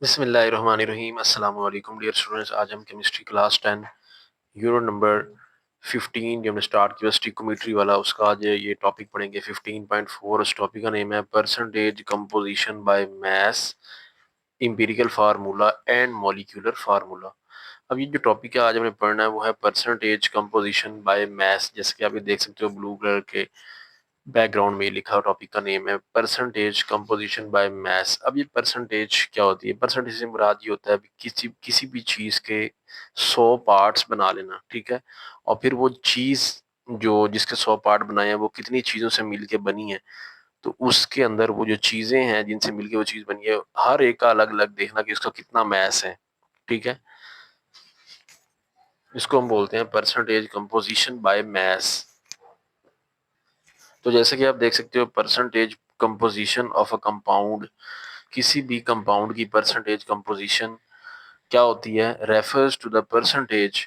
बिस्मिल्लाहिर्रहमानिर्रहीम अस्सलाम वालेकुम डियर स्टूडेंट्स। आज हम केमिस्ट्री क्लास 10 यूरो नंबर 15 जो हमने स्टार्ट किया स्टिकोमेट्री वाला, उसका आज ये टॉपिक पढ़ेंगे 15.4। उस टॉपिक का नेम है percentage composition by mass, empirical formula and molecular formula. अब ये जो टॉपिक है आज हमने पढ़ना है वो है परसेंटेज कंपोजिशन बाय मास। जैसे कि आप ये देख सकते हो ब्लू कलर के बैकग्राउंड में लिखा हुआ टॉपिक का नेम है परसेंटेज कंपोजिशन बाय मास। अब ये परसेंटेज क्या होती है? परसेंटेज से मुराद ये होता है किसी किसी भी चीज के 100 पार्ट्स बना लेना, ठीक है। और फिर वो चीज जो जिसके 100 पार्ट बनाए हैं वो कितनी चीजों से मिलके बनी है, तो उसके अंदर वो जो चीजें हैं जिनसे मिलके वो चीज बनी है हर एक का अलग अलग देखना कि उसका कितना मैस है, ठीक है। इसको हम बोलते हैं परसेंटेज कंपोजिशन बाय मास। तो जैसे कि आप देख सकते हो percentage composition of a compound, किसी भी कंपाउंड की परसेंटेज कंपोजिशन क्या होती है? Refers to the percentage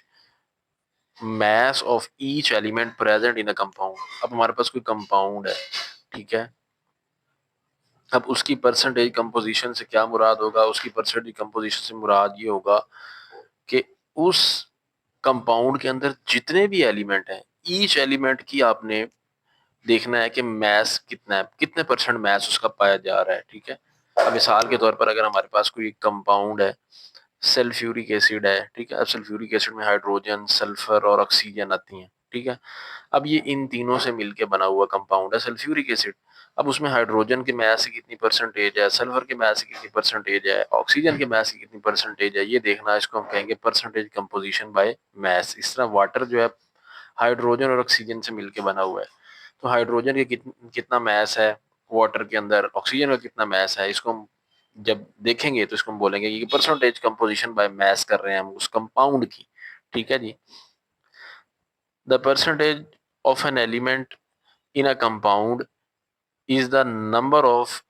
mass of each element present in a compound. अब हमारे पास कोई कंपाउंड है, ठीक है। अब उसकी परसेंटेज कंपोजिशन से क्या मुराद होगा? उसकी परसेंटेज कंपोजिशन से मुराद ये होगा कि उस कंपाउंड के अंदर जितने भी एलिमेंट हैं, ईच एलिमेंट की आपने देखना है कि मैस कितना है, कितने परसेंट मैस उसका पाया जा रहा है, ठीक है। अब मिसाल के तौर पर अगर हमारे पास कोई कंपाउंड है, सल्फ्यूरिक एसिड है, ठीक है। अब सल्फ्यूरिक एसिड में हाइड्रोजन, सल्फर और ऑक्सीजन आती हैं, ठीक है। अब ये इन तीनों से मिलके बना हुआ कंपाउंड है सल्फ्यूरिक एसिड। अब उसमें हाइड्रोजन के मैस की कितनी परसेंटेज है, सल्फर के मैस की कितनी परसेंटेज है, ऑक्सीजन के मैस की कितनी परसेंटेज है, ये देखना, इसको हम कहेंगे परसेंटेज कंपोजिशन बाय मैस। इस तरह वाटर जो है हाइड्रोजन और ऑक्सीजन से मिलके बना हुआ है, तो हाइड्रोजन के कितना मैस है वाटर के अंदर, ऑक्सीजन का कितना मैस है, इसको हम जब देखेंगे तो इसको हम बोलेंगे कि परसेंटेज कंपोजिशन बाय मैस कर रहे हैं हम उस कंपाउंड की, ठीक है जी। The percentage of an element in a compound is the number of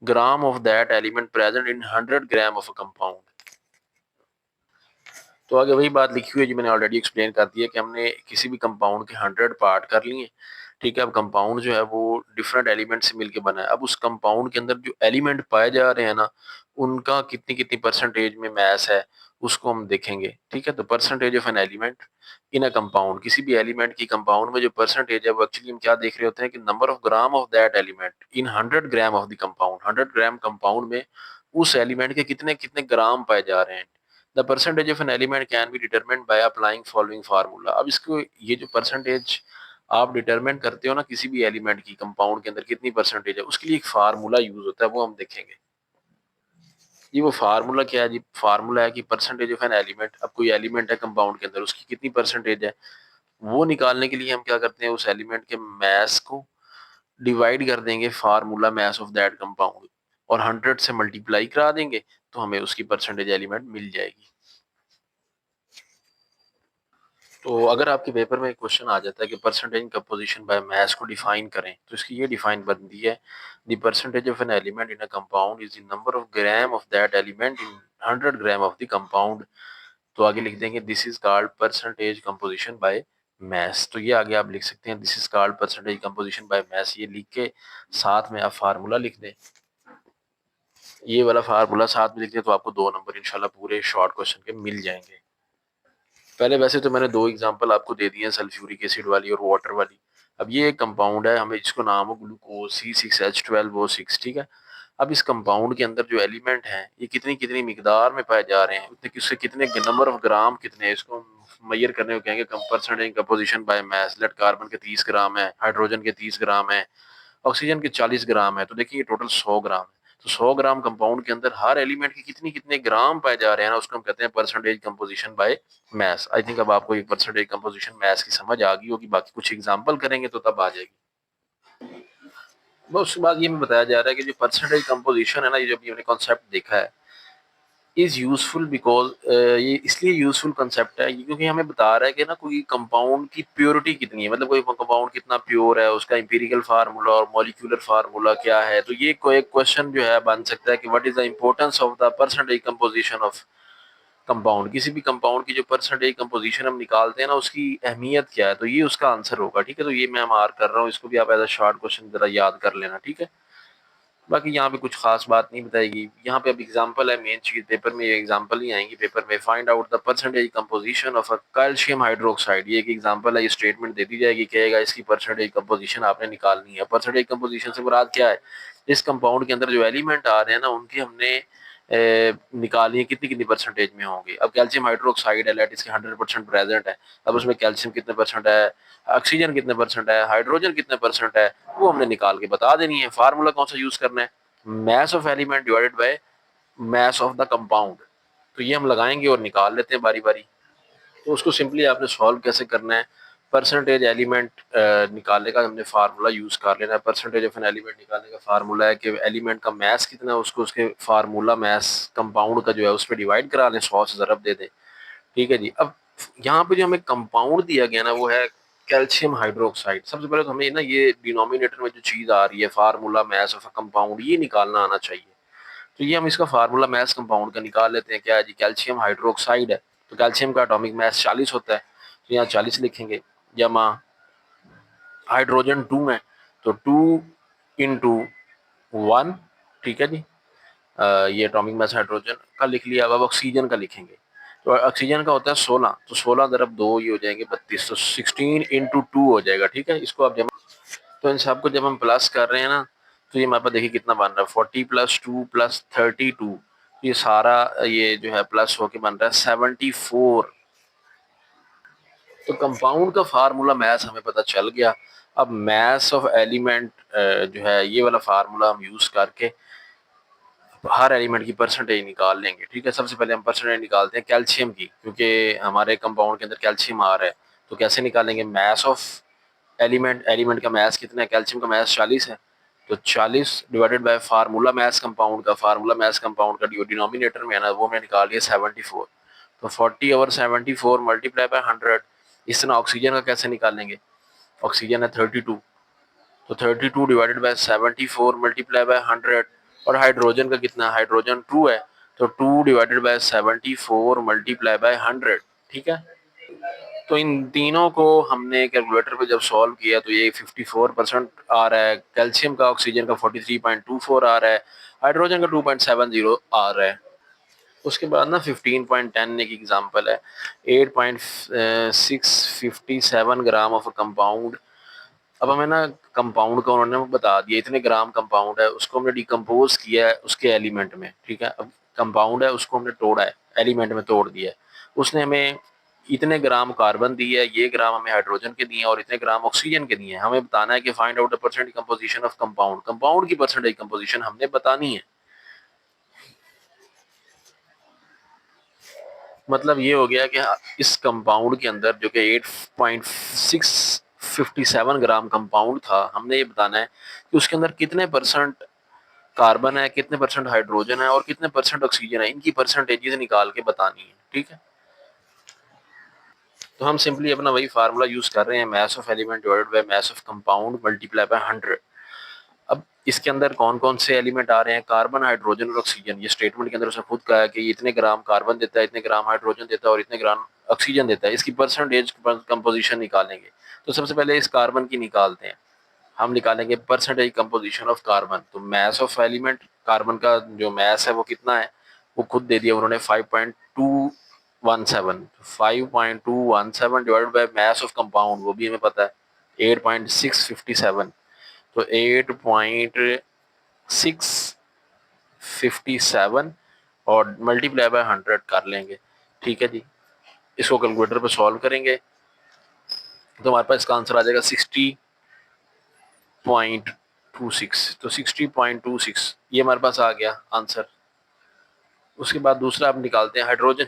gram of that element present in 100 gram of a compound. तो आगे वही बात लिखी हुई है जो मैंने ऑलरेडी एक्सप्लेन कर दी है कि हमने किसी भी कंपाउंड के 100 पार्ट कर लिए, ठीक है। अब कंपाउंड जो है वो डिफरेंट एलिमेंट से मिलके बना है। अब उस कंपाउंड के अंदर जो एलिमेंट पाए जा रहे हैं ना, उनका कितनी कितनी परसेंटेज में मैस है उसको हम देखेंगे, ठीक है। तो percentage of an element in a compound, किसी भी एलिमेंट की कंपाउंड में जो परसेंटेज है वो एक्चुअली हम क्या देख रहे होते हैं कि number of gram of that element in 100 gram of the compound. 100 gram compound में उस एलिमेंट के कितने कितने ग्राम पाए जा रहे हैं। The percentage of an element can be determined by applying following formula. अब इसको ये जो परसेंटेज आप डिटरमिन करते हो ना किसी भी एलिमेंट की कंपाउंड के अंदर कितनी परसेंटेज है, उसके लिए एक फार्मूला यूज होता है, वो हम देखेंगे। ये वो फार्मूला क्या है जी? फार्मूला है कि परसेंटेज ऑफ एन एलिमेंट, अब कोई एलिमेंट है कंपाउंड के अंदर उसकी कितनी परसेंटेज है, वो निकालने के लिए हम क्या करते हैं, उस एलिमेंट के मास को डिवाइड कर देंगे formula mass of that compound और 100 से मल्टीप्लाई करा देंगे, तो हमें उसकी परसेंटेज एलिमेंट मिल जाएगी। तो अगर आपके पेपर में क्वेश्चन आ जाता है कि परसेंटेज कंपोजिशन बाय मास को डिफाइन करें, तो इसकी ये डिफाइन बनती है, the percentage of an element in a compound is the number of gram of that element in 100 gram of the compound. तो आगे लिख देंगे this is called percentage composition by मास। तो ये आगे आप लिख सकते हैं this is called percentage composition by मास, ये लिख के साथ में आप फार्मूला लिख दें। ये वाला फार्मूला साथ में लिख दें तो आपको 2 नंबर इंशाल्लाह पूरे शॉर्ट क्वेश्चन के मिल जाएंगे। पहले वैसे तो मैंने 2 एग्जांपल आपको दे दिए हैं, सल्फ्यूरिक एसिड वाली और वाटर वाली। अब ये एक कंपाउंड है, हमें जिसको नाम है ग्लूकोज C6H12O6, ठीक है। अब इस कंपाउंड के अंदर जो एलिमेंट हैं ये कितनी कितनी मिकदार में पाए जा रहे हैं, उतने किससे कितने नंबर ऑफ ग्राम कितने हैं, इसको हम मेजर करने को कहेंगे percentage composition by mass. Let carbon के 30 ग्राम है, हाइड्रोजन के 30 ग्राम है, ऑक्सीजन के 40 ग्राम है, तो देखिए टोटल 100 ग्राम है। तो 100 ग्राम कंपाउंड के अंदर हर एलिमेंट के कितनी कितने ग्राम पाए जा रहे हैं ना, उसको हम कहते हैं percentage composition bye maths. I think अब आपको एक परसेंटेज कंपोजिशन मैथ्स की समझ आ गई होगी, बाकी कुछ एग्जांपल करेंगे तो तब आ जाएगी। बस उसके बाद ये में बताया जा रहा है कि जो परसेंटेज कंपोजिशन है ना, ये जो अभी हमने कॉन्सेप्ट देखा है, इज यूजफुल बिकॉज, ये इसलिए यूजफुल कंसेप्ट है क्योंकि हमें बता रहा है कि ना कोई कंपाउंड की प्योरिटी कितनी है, मतलब कोई कंपाउंड कितना प्योर है, उसका इंपीरिकल फार्मूला और मॉलिक्यूलर फार्मूला क्या है। तो ये कोई क्वेश्चन जो है बन सकता है कि what is the importance of the percentage composition of compound. किसी भी कंपाउंड की जो परसेंटेज कंपोजिशन हम निकालते हैं ना, उसकी अहमियत क्या है, तो ये उसका आंसर होगा, ठीक है। तो ये मैं मार्क कर रहा हूँ, इसको भी आप एज अ शॉर्ट क्वेश्चन जरा याद कर लेना, ठीक है। बाकी यहाँ पे कुछ खास बात नहीं बताएगी। यहाँ पे अब एग्जांपल है, मेन चीज पेपर में ये एग्जांपल ही आएंगी पेपर में। Find out the percentage composition of a calcium hydroxide, ये एक एग्जांपल है, ये स्टेटमेंट दे दी जाएगी, कहेगा इसकी परसेंटेज कंपोजिशन आपने निकालनी है। परसेंटेज कंपोजिशन से मुराद क्या है, इस कंपाउंड के अंदर जो एलिमेंट आ रहे हैं ना उनकी हमने निकाली है कितनी कितनी परसेंटेज में होंगे। अब कैल्शियम हाइड्रोक्साइड है, लेट इसके 100% प्रेजेंट है, अब उसमें कैल्शियम कितने परसेंट है, ऑक्सीजन कितने परसेंट है, हाइड्रोजन कितने परसेंट है, वो हमने निकाल के बता देनी है। फार्मूला कौन सा यूज करना है, mess of element divided by mass of the compound. तो ये हम लगाएंगे और निकाल लेते हैं बारी बारी। तो उसको सिंपली आपने सॉल्व कैसे करना है, परसेंटेज एलिमेंट निकालने का हमने फार्मूला यूज कर लेना है। परसेंटेज ऑफ एन एलिमेंट निकालने का फार्मूला है कि एलिमेंट का मैस कितना है, उसको उसके फार्मूला मैस कंपाउंड का जो है उस पर डिवाइड करा लें, 100 से ज़रब दे दें। ठीक है जी। अब यहाँ पे जो हमें कंपाउंड दिया गया ना वो है कैल्शियम हाइड्रोक्साइड। सबसे पहले तो हमें ना ये डिनोमिनेटर में जो चीज आ रही है फार्मूला मैस ऑफ कंपाउंड, ये निकालना आना चाहिए। तो ये हम इसका फार्मूला मैस कंपाउंड का निकाल लेते हैं। क्या है जी, कैल्शियम हाइड्रोक्साइड है, तो कैल्शियम का एटॉमिक मैस 40 होता है, तो यहाँ 40 लिखेंगे। जमा हाइड्रोजन 2 है, तो 2 × 1, ठीक है जी। ये एटॉमिक मास हाइड्रोजन का लिख लिया। अब ऑक्सीजन का लिखेंगे, तो ऑक्सीजन का होता है 16, तो 16 × 2 ये हो जाएंगे 32, तो 16 × 2 हो जाएगा। ठीक है, इसको आप जब, तो इन सबको जब हम प्लस कर रहे हैं ना, तो ये हमारे पास देखिए कितना बन रहा है, 40 + 2 + 32, ये सारा ये जो है प्लस होके बन रहा है 74। तो कंपाउंड का फार्मूला मैथ्स हमें पता चल गया। अब मैथ्स ऑफ एलिमेंट जो है ये वाला फार्मूला हम यूज करके हर एलिमेंट की परसेंटेज निकाल लेंगे। ठीक है, सबसे पहले हम परसेंटेज निकालते हैं कैल्शियम की, क्योंकि हमारे कंपाउंड के अंदर कैल्शियम आ रहा है। तो कैसे निकालेंगे, मैस ऑफ एलिमेंट, एलिमेंट का मैस कितना है, कैल्शियम का मैस 40 है, तो 40 divided by formula mass compound का, फार्मूला मैस कंपाउंड का डिनोमिनेटर में है ना वो हमने निकाल लिया 74। तो 40/74 मल्टीप्लाई बाय 100। इस तरह ऑक्सीजन का कैसे निकालेंगे, ऑक्सीजन है 32, तो 32 डिवाइडेड बाय 74 मल्टीप्लाई बाय 100। और हाइड्रोजन का कितना, हाइड्रोजन 2 है, तो 2 डिवाइडेड बाय 74 मल्टीप्लाई बाय 100। ठीक है, तो इन तीनों को हमने कैलकुलेटर पे जब सॉल्व किया तो ये 54% आ रहा है कैल्शियम का, ऑक्सीजन का 43.24 आ रहा है, हाइड्रोजन का 2.70 आ रहा है। उसके बाद ना 15.10 एक एग्जांपल है, 8.657 ग्राम ऑफ कंपाउंड। अब हमें ना कंपाउंड का उन्होंने बता दिया इतने ग्राम कंपाउंड है, उसको हमने डिकम्पोज किया है उसके एलिमेंट में। ठीक है, अब कंपाउंड है उसको हमने तोड़ा है, एलिमेंट में तोड़ दिया है। उसने हमें इतने ग्राम कार्बन दी है, ये ग्राम हमें हाइड्रोजन के दिए हैं और इतने ग्राम ऑक्सीजन के दिए हैं। हमें बताना है कि find out the percentage composition of compound, compound की परसेंटेज कंपोजिशन हमने बतानी है। मतलब ये हो गया कि इस कंपाउंड के अंदर जो कि 8.657 ग्राम कंपाउंड था, हमने ये बताना है कि उसके अंदर कितने परसेंट कार्बन है, कितने परसेंट हाइड्रोजन है और कितने परसेंट ऑक्सीजन है, इनकी परसेंटेजेस निकाल के बतानी है। ठीक है, तो हम सिंपली अपना वही फार्मूला यूज कर रहे हैं, mess of element divided by mass of compound multiply by 100। अब इसके अंदर कौन कौन से एलिमेंट आ रहे हैं, कार्बन, हाइड्रोजन और ऑक्सीजन। ये स्टेटमेंट के अंदर उसने खुद कहा है कि इतने ग्राम कार्बन देता है, इतने ग्राम हाइड्रोजन देता है और इतने ग्राम ऑक्सीजन देता है। इसकी परसेंटेज कंपोजिशन निकालेंगे। तो सबसे पहले इस कार्बन की निकालते हैं, हम निकालेंगे परसेंटेज कंपोजिशन ऑफ कार्बन। तो मैस ऑफ एलिमेंट, कार्बन का जो मैस है वो कितना है, वो खुद दे दिया उन्होंने 5.217। 5.217 divided by mass of compound, वो भी हमें पता है 8.657। तो 8.657 और मल्टीप्लाई बाय 100 कर लेंगे। ठीक है जी, इसको कैलकुलेटर पे सॉल्व करेंगे तो हमारे पास इसका आंसर आ जाएगा 60.26। तो 60.26 ये हमारे पास आ गया आंसर। उसके बाद दूसरा आप निकालते हैं हाइड्रोजन।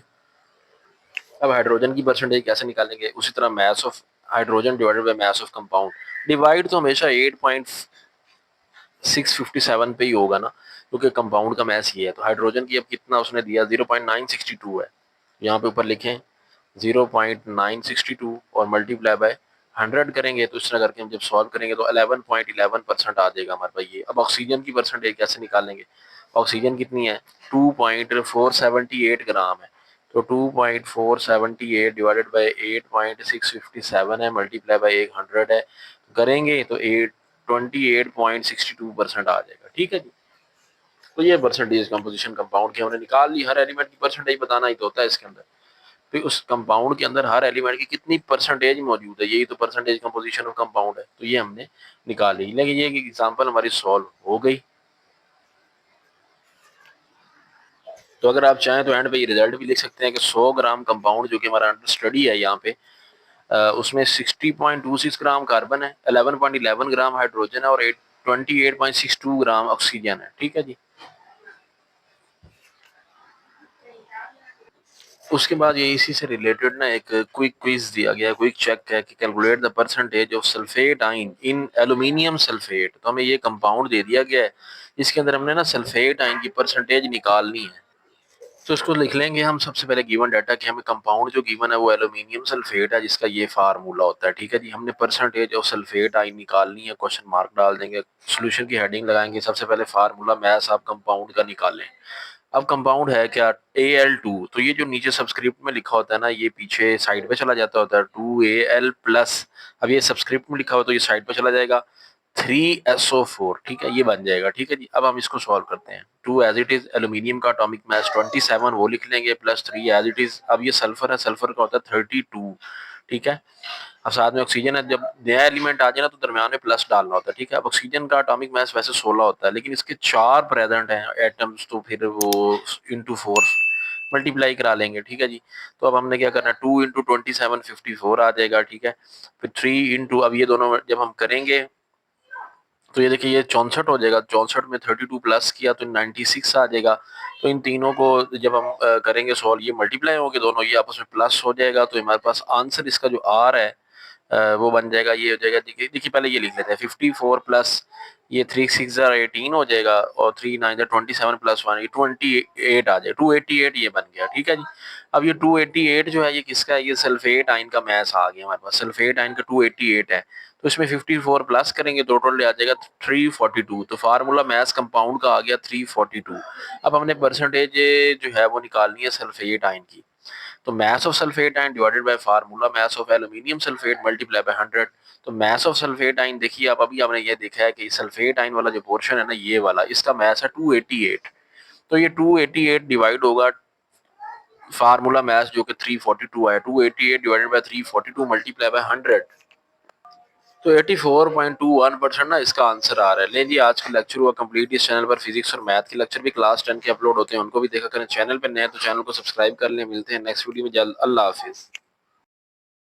अब हाइड्रोजन की परसेंटेज कैसे निकालेंगे, उसी तरह mass of hydrogen divided by mass of compound. Divide तो हमेशा 8.657 पे ही होगा ना, क्योंकि कंपाउंड का मैस ये है। तो हाइड्रोजन की अब कितना उसने दिया, 0.962 है, यहाँ पे ऊपर लिखें 0.962 और मल्टीप्लाई बाय 100 करेंगे। तो इस तरह करके हम जब सॉल्व करेंगे तो 11.11% आ जाएगा हमारे पास ये। अब ऑक्सीजन की परसेंटेज कैसे निकालेंगे, ऑक्सीजन कितनी है, 2.478 ग्राम है, तो 2.478 डिवाइडेड बाय 8.657 है, मल्टीप्लाई बाय 100 है, करेंगे तो 28.62% आ जाएगा। ठीक है जी, तो ये परसेंटेज कंपोजिशन कंपाउंड की हमने निकाल ली। हर एलिमेंट की परसेंटेज बताना ही तो होता है इसके अंदर। फिर उस कंपाउंड के अंदर हर एलिमेंट की कितनी परसेंटेज मौजूद है, यही तो परसेंटेज कंपोजिशन ऑफ कंपाउंड है। तो ये हमने निकाल ली। लेकिन ये एग्जांपल हमारी सॉल्व हो गई। तो अगर आप चाहें तो एंड पे ये रिजल्ट भी लिख सकते हैं कि 100 ग्राम कंपाउंड जो कि हमारा अंडर स्टडी है यहाँ पे, उसमें 60.26 ग्राम कार्बन है, 11.11 ग्राम हाइड्रोजन है और 28.62 ग्राम ऑक्सीजन है। ठीक है जी। उसके बाद ये इसी से रिलेटेड ना एक क्विक क्विज दिया गया है, क्विक चेक है कि calculate the percentage of sulphate आइन इन एल्यूमिनियम सल्फेट। तो हमें ये कंपाउंड दे दिया गया है, इसके अंदर हमने ना सल्फेट आइन की परसेंटेज निकालनी है। तो इसको लिख लेंगे हम सबसे पहले गिवन डाटा कि हमें कंपाउंड जो गिवन है वो एल्यूमिनियम सल्फेट है, जिसका ये फार्मूला होता है। ठीक है जी। हमने परसेंटेज ऑफ सल्फेट आइन निकालनी है, क्वेश्चन मार्क डाल देंगे, सोल्यूशन की हेडिंग लगाएंगे, सबसे पहले फार्मूला मैथ्स आप कंपाउंड का निकालें। अब कंपाउंड है क्या, Al2। तो ये जो नीचे सबस्क्रिप्ट में लिखा होता है ना, ये पीछे साइड पे चला जाता होता है 2Al प्लस। अब ये सबस्क्रिप्ट में लिखा हो तो ये साइड पे चला जाएगा 3SO4। ठीक है, ये बन जाएगा। ठीक है जी। अब हम इसको सॉल्व करते हैं। 2 एज इट इज, एल्यूमिनियम का एटॉमिक मास 27 वो लिख लेंगे, प्लस 3 एज इट इज। अब ये सल्फर है, सल्फर का होता है 32। ठीक है। अब साथ में ऑक्सीजन है, जब नया एलिमेंट आ जाए ना तो दरमियान में प्लस डालना होता है। ठीक है। अब ऑक्सीजन का एटॉमिक मास वैसे 16 होता है, लेकिन इसके 4 प्रेजेंट हैं एटम्स, तो फिर वो इंटू 4 मल्टीप्लाई करा लेंगे। ठीक है जी। तो अब हमने क्या करना है, 2 इंटू 27 54 आ जाएगा। ठीक है। फिर 3 इंटू, अब ये दोनों जब हम करेंगे तो ये देखिए ये 64 हो जाएगा, 64 में 32 प्लस किया तो 96 आ जाएगा। तो इन तीनों को जब हम करेंगे सॉल्व, ये मल्टीप्लाई होंगे दोनों, ये आपस में प्लस हो जाएगा। तो हमारे पास आंसर इसका जो आर है वो बन जाएगा, ये हो जाएगा। देखिए देखिए पहले ये लिख लेते हैं, 54 प्लस ये 3 6 18 हो जाएगा, और 3 9 27 प्लस 1 ये 28 आ जाएगा, 288 ये बन गया। ठीक है जी। अब ये 288 जो है ये किसका है, ये सल्फेट आयन का मैस आ गया हमारे पास, सल्फेट आयन का 288 है। तो इसमें 54 प्लस करेंगे तो टोटल आ जाएगा 342। तो फार्मूला मैस कंपाउंड का आ गया 342। अब हमने परसेंटेज जो है वो निकालनी है सल्फेट आयन की। तो mass of sulfate ion divided by formula mass of aluminium sulfate multiply by 100। तो mass of sulfate ion देखिए आप, अभी आपने ये देखा है कि सल्फेट आयन वाला जो पोर्शन है ना, ये वाला, इसका mass है 288। तो ये 288 डिवाइड होगा फार्मूला mass जो कि 342 है, 288 डिवाइडेड बाय 342 मल्टीप्लाई बाय 100। तो 84.21% ना इसका आंसर आ रहा है। ले जी, आज का लेक्चर हुआ कंप्लीट। इस चैनल पर फिजिक्स और मैथ के लेक्चर भी क्लास 10 के अपलोड होते हैं, उनको भी देखा करें। चैनल पर नए तो चैनल को सब्सक्राइब कर लें। मिलते हैं नेक्स्ट वीडियो में जल्द। अल्लाह हाफिज।